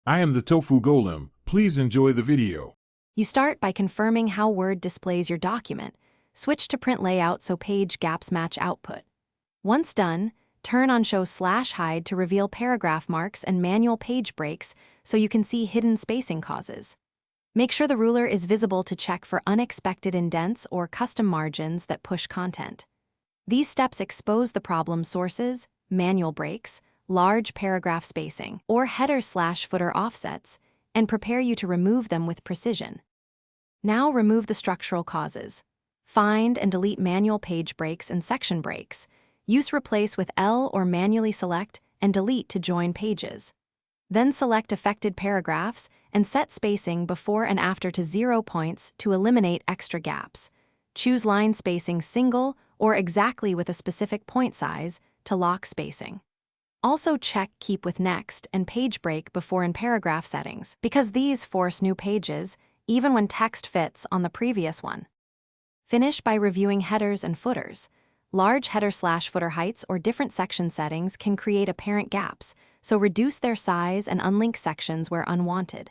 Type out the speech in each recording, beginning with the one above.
I am the Tofu Golem. Please enjoy the video. You start by confirming how Word displays your document. Switch to print layout so page gaps match output. Once done, turn on Show /Hide to reveal paragraph marks and manual page breaks so you can see hidden spacing causes. Make sure the ruler is visible to check for unexpected indents or custom margins that push content. These steps expose the problem sources, manual breaks, large paragraph spacing, or header/footer offsets, and prepare you to remove them with precision. Now remove the structural causes. Find and delete manual page breaks and section breaks. Use Replace with L or manually select and delete to join pages. Then select affected paragraphs and set spacing before and after to 0 points to eliminate extra gaps. Choose line spacing single or exactly with a specific point size to lock spacing. Also check Keep with Next and Page Break before in paragraph settings, because these force new pages even when text fits on the previous one. Finish by reviewing headers and footers. Large header/footer heights or different section settings can create apparent gaps, so reduce their size and unlink sections where unwanted.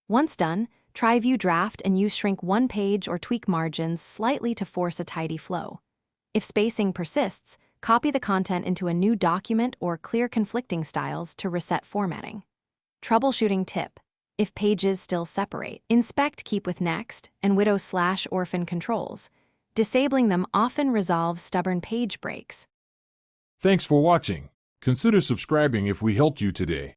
Once done, try View Draft and use Shrink one page or tweak margins slightly to force a tidy flow. If spacing persists, copy the content into a new document or clear conflicting styles to reset formatting. Troubleshooting tip: if pages still separate, inspect Keep with Next and Widow/Orphan controls. Disabling them often resolves stubborn page breaks. Thanks for watching. Consider subscribing if we helped you today.